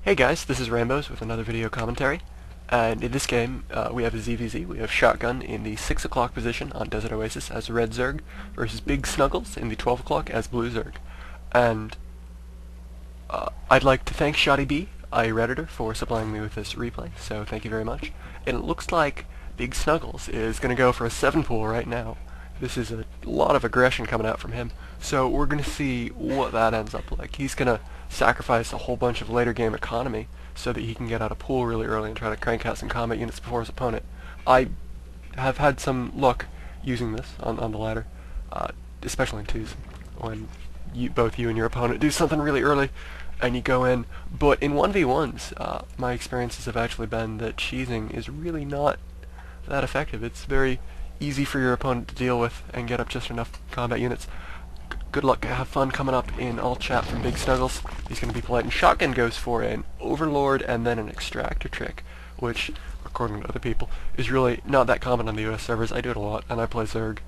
Hey guys, this is Rainbows with another video commentary, and in this game we have a ZVZ. We have Shotgun in the 6 o'clock position on Desert Oasis as Red Zerg versus BigSnuggles in the 12 o'clock as Blue Zerg. And I'd like to thank Shoddy B, iRedditor, for supplying me with this replay, so thank you very much. And it looks like BigSnuggles is going to go for a 7 pool right now. This is a lot of aggression coming out from him, so we're going to see what that ends up like. He's going to sacrifice a whole bunch of later game economy so that he can get out of pool really early and try to crank out some combat units before his opponent. I have had some luck using this on the ladder, especially in 2s, when both you and your opponent do something really early and you go in. But in 1v1s, my experiences have actually been that cheesing is really not that effective. It's very easy for your opponent to deal with and get up just enough combat units. Good luck, have fun coming up in all chat from BigSnuggles. He's going to be polite, and Shotgun goes for an Overlord and then an Extractor trick, which, according to other people, is really not that common on the US servers. I do it a lot, and I play Zerg,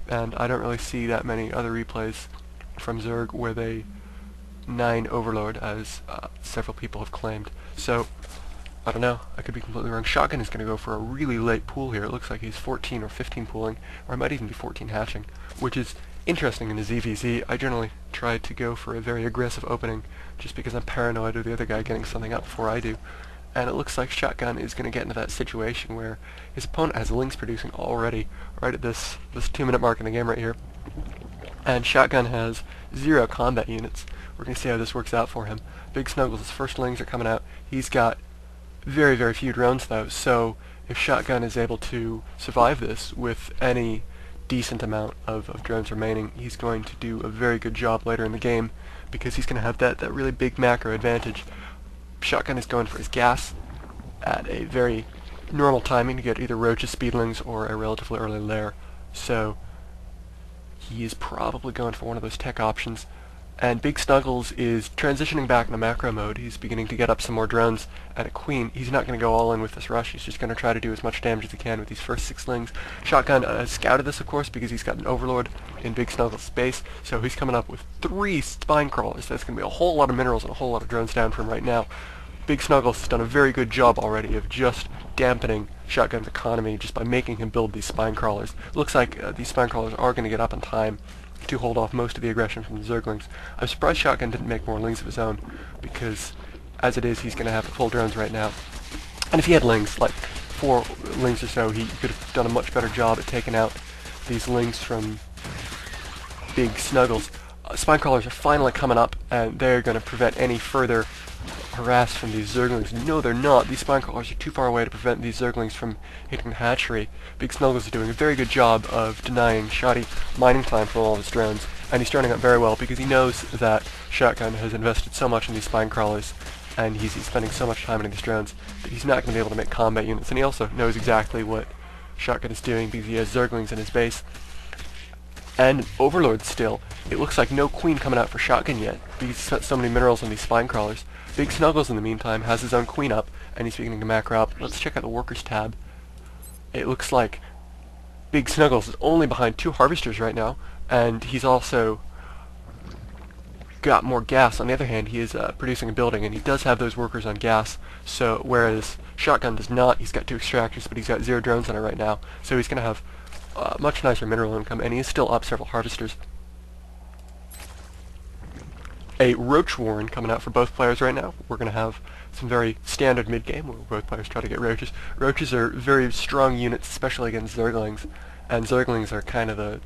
and I don't really see that many other replays from Zerg where they 9 Overlord, as several people have claimed. So, I don't know, I could be completely wrong. Shotgun is going to go for a really late pool here. It looks like he's 14 or 15 pooling, or it might even be 14 hatching, which is interesting in a ZVZ. I generally try to go for a very aggressive opening, just because I'm paranoid of the other guy getting something up before I do. And it looks like Shotgun is going to get into that situation where his opponent has links producing already, right at this 2-minute mark in the game right here. And Shotgun has 0 combat units. We're going to see how this works out for him. BigSnuggles' first lings are coming out. He's got very, very few drones though, so if Shotgun is able to survive this with any decent amount of drones remaining, he's going to do a very good job later in the game, because he's going to have that really big macro advantage. Shotgun is going for his gas at a very normal timing to get either roaches, speedlings, or a relatively early lair, so he is probably going for one of those tech options. And BigSnuggles is transitioning back into macro mode. He's beginning to get up some more drones at a queen. He's not going to go all in with this rush. He's just going to try to do as much damage as he can with these first 6 lings. Shotgun has scouted this, of course, because he's got an Overlord in BigSnuggles' space. So he's coming up with 3 spine crawlers. That's going to be a whole lot of minerals and a whole lot of drones down for him right now. BigSnuggles has done a very good job already of just dampening Shotgun's economy just by making him build these spine crawlers. It looks like these spine crawlers are going to get up in time to hold off most of the aggression from the Zerglings. I'm surprised Shotgun didn't make more lings of his own, because as it is, he's going to have full drones right now. And if he had lings, like 4 lings or so, he could have done a much better job at taking out these lings from BigSnuggles. Spine crawlers are finally coming up, and they're going to prevent any further harass from these Zerglings. No, they're not. These spine crawlers are too far away to prevent these Zerglings from hitting the hatchery. BigSnuggles is doing a very good job of denying Shoddy mining time from all of his drones, and he's starting out very well because he knows that Shotgun has invested so much in these spine crawlers, and he's spending so much time in these drones that he's not going to be able to make combat units. And he also knows exactly what Shotgun is doing because he has Zerglings in his base. And Overlord still. It looks like no queen coming out for Shotgun yet, because he's spent so many minerals on these spine crawlers. BigSnuggles, in the meantime, has his own queen up, and he's beginning to macro up. Let's check out the workers tab. It looks like BigSnuggles is only behind 2 harvesters right now, and he's also got more gas. On the other hand, he is producing a building, and he does have those workers on gas, so whereas Shotgun does not. He's got 2 extractors, but he's got 0 drones on it right now, so he's going to have much nicer mineral income, and he is still up several harvesters. A Roach Warren coming out for both players right now. We're going to have some very standard mid-game where both players try to get roaches. Roaches are very strong units, especially against Zerglings, and Zerglings are kind of the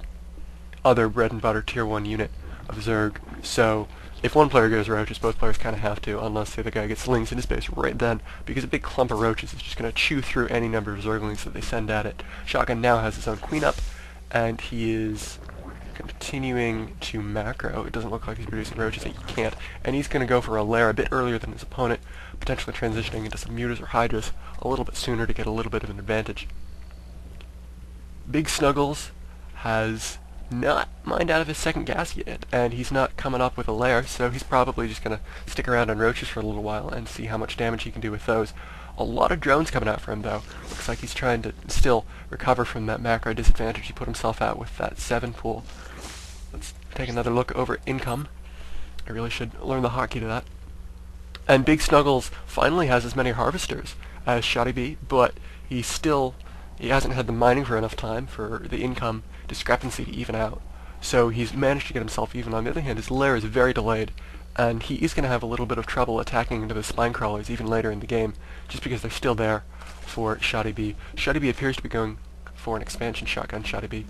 other bread-and-butter Tier 1 unit of Zerg, so if one player goes roaches, both players kind of have to, unless the other guy gets lings in his base right then, because a big clump of roaches is just going to chew through any number of Zerglings that they send at it. Shotgun now has his own queen up, and he is continuing to macro. It doesn't look like he's producing roaches, he can't, and he's going to go for a lair a bit earlier than his opponent, potentially transitioning into some mutas or hydras a little bit sooner to get a little bit of an advantage. BigSnuggles has not mined out of his second gas yet, and he's not coming up with a lair, so he's probably just going to stick around on roaches for a little while and see how much damage he can do with those. A lot of drones coming out for him, though. Looks like he's trying to still recover from that macro disadvantage he put himself at with that 7 pool. Let's take another look over income. I really should learn the hotkey to that. And BigSnuggles finally has as many harvesters as Shoddy B, but he hasn't had the mining for enough time for the income discrepancy to even out. So he's managed to get himself even. On the other hand, his lair is very delayed, and he is going to have a little bit of trouble attacking into the spine crawlers even later in the game, just because they're still there for Shoddy B. Shoddy B appears to be going for an expansion shotgun. Shoddy B,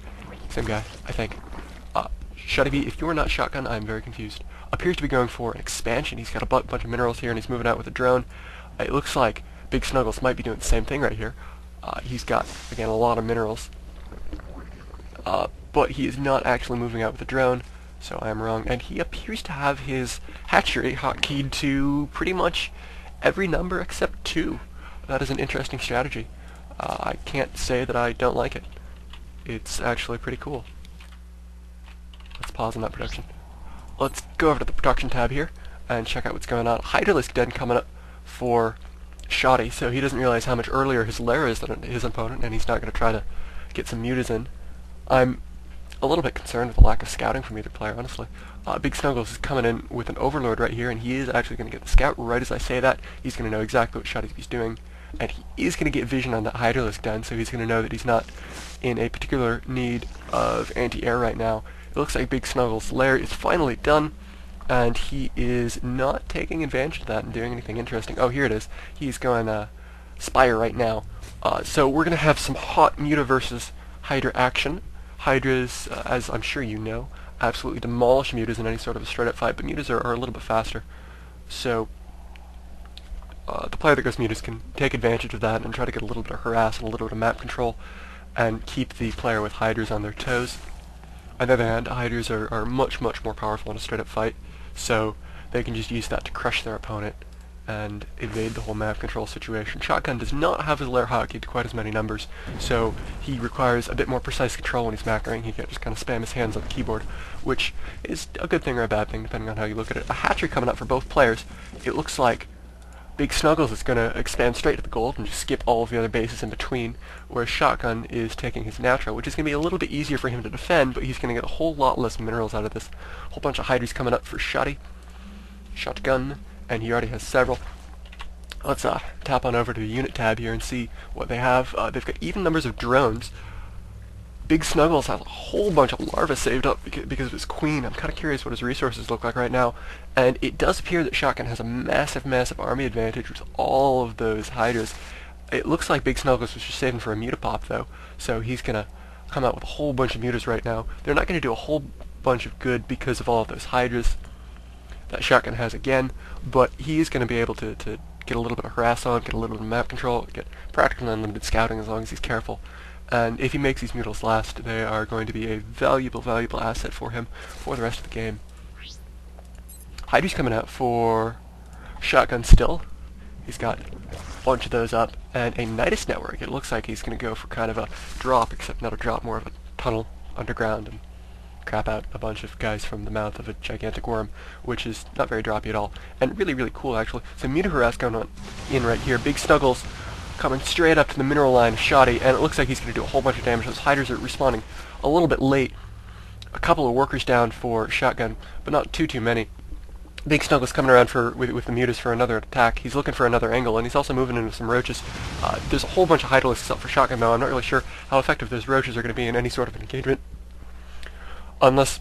same guy, I think. Shoddy B, if you're not shotgun, I'm very confused. Appears to be going for an expansion. He's got a bunch of minerals here, and he's moving out with a drone. It looks like BigSnuggles might be doing the same thing right here. He's got, again, a lot of minerals. But he is not actually moving out with a drone, so I am wrong. And he appears to have his hatchery hotkeyed to pretty much every number except 2. That is an interesting strategy. I can't say that I don't like it. It's actually pretty cool. Let's pause on that production. Let's go over to the production tab here and check out what's going on. Hydralisk Den coming up for Shoddy, so he doesn't realize how much earlier his lair is than his opponent, and he's not going to try to get some mutas in. I'm a little bit concerned with the lack of scouting from either player, honestly. BigSnuggles is coming in with an Overlord right here, and he is actually going to get the scout right as I say that. He's going to know exactly what Shoddy B's doing, and he is going to get vision on that Hydralisk Den, so he's going to know that he's not in a particular need of anti-air right now. It looks like BigSnuggles' lair is finally done, and he is not taking advantage of that and doing anything interesting. Oh, here it is. He's going Spire right now. So we're going to have some hot Muta versus Hydra action. Hydras, as I'm sure you know, absolutely demolish Mutas in any sort of a straight-up fight, but Mutas are a little bit faster. So the player that goes Mutas can take advantage of that and try to get a little bit of harass and a little bit of map control and keep the player with Hydras on their toes. On the other hand, Hydras are much, much more powerful in a straight-up fight, so they can just use that to crush their opponent and evade the whole map control situation. Shotgun does not have his lair hotkeyed to quite as many numbers, so he requires a bit more precise control when he's macroing. He can't just kind of spam his hands on the keyboard, which is a good thing or a bad thing, depending on how you look at it. A hatchery coming up for both players. It looks like BigSnuggles is going to expand straight to the gold and just skip all of the other bases in between, whereas Shotgun is taking his natural, which is going to be a little bit easier for him to defend, but he's going to get a whole lot less minerals out of this. A whole bunch of Hydras coming up for Shotgun, and he already has several. Let's tap on over to the unit tab here and see what they have. They've got even numbers of drones. BigSnuggles has a whole bunch of larvae saved up because of his queen. I'm kind of curious what his resources look like right now. And it does appear that Shotgun has a massive, massive army advantage with all of those Hydras. It looks like BigSnuggles was just saving for a Mutapop, though. So he's going to come out with a whole bunch of Mutas right now. They're not going to do a whole bunch of good because of all of those Hydras that Shotgun has again. But he is going to be able to get a little bit of harass on, get a little bit of map control, get practically unlimited scouting as long as he's careful. And if he makes these Mutals last, they are going to be a valuable, valuable asset for him for the rest of the game. Hydra's coming out for Shotgun still. He's got a bunch of those up, and a Nidus network. It looks like he's going to go for kind of a drop, except not a drop, more of a tunnel underground, and crap out a bunch of guys from the mouth of a gigantic worm, which is not very droppy at all, and really, really cool, actually. So Muta harass going on in right here. BigSnuggles coming straight up to the mineral line of Shoddy, and it looks like he's going to do a whole bunch of damage. Those Hydras are responding a little bit late. A couple of workers down for Shotgun, but not too many. BigSnuggles coming around with the Mutas for another attack. He's looking for another angle, and he's also moving into some roaches. There's a whole bunch of Hydralisks up for Shotgun, though. I'm not really sure how effective those roaches are going to be in any sort of an engagement, unless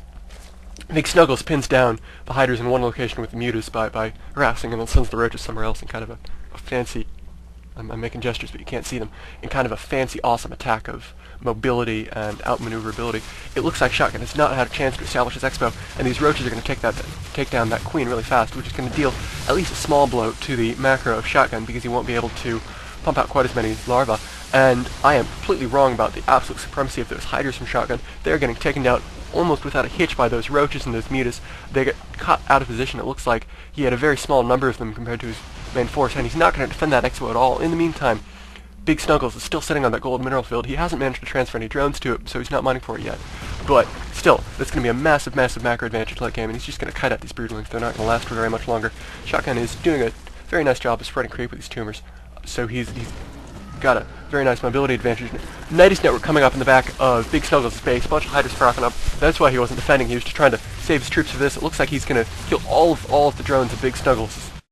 BigSnuggles pins down the Hydras in one location with the Mutas by harassing and then sends the roaches somewhere else in kind of a fancy... I'm making gestures, but you can't see them. In kind of a fancy, awesome attack of mobility and outmaneuverability. It looks like Shotgun has not had a chance to establish his expo, and these roaches are going to take down that queen really fast, which is going to deal at least a small blow to the macro of Shotgun because he won't be able to pump out quite as many larvae. And I am completely wrong about the absolute supremacy of those Hydras from Shotgun. They're getting taken down almost without a hitch by those roaches and those Mutas. They get caught out of position. It looks like he had a very small number of them compared to his main force, and he's not going to defend that expo at all. In the meantime, BigSnuggles is still sitting on that gold mineral field. He hasn't managed to transfer any drones to it, so he's not mining for it yet. But still, that's going to be a massive, massive macro advantage late game, and he's just going to kite out these broodlings. They're not going to last for very much longer. Shotgun is doing a very nice job of spreading creep with these tumors, so he's got a very nice mobility advantage. Nidus network coming up in the back of BigSnuggles' base. A bunch of Hydras frocking up. That's why he wasn't defending. He was just trying to save his troops for this. It looks like he's going to kill all of the drones of BigSnuggles'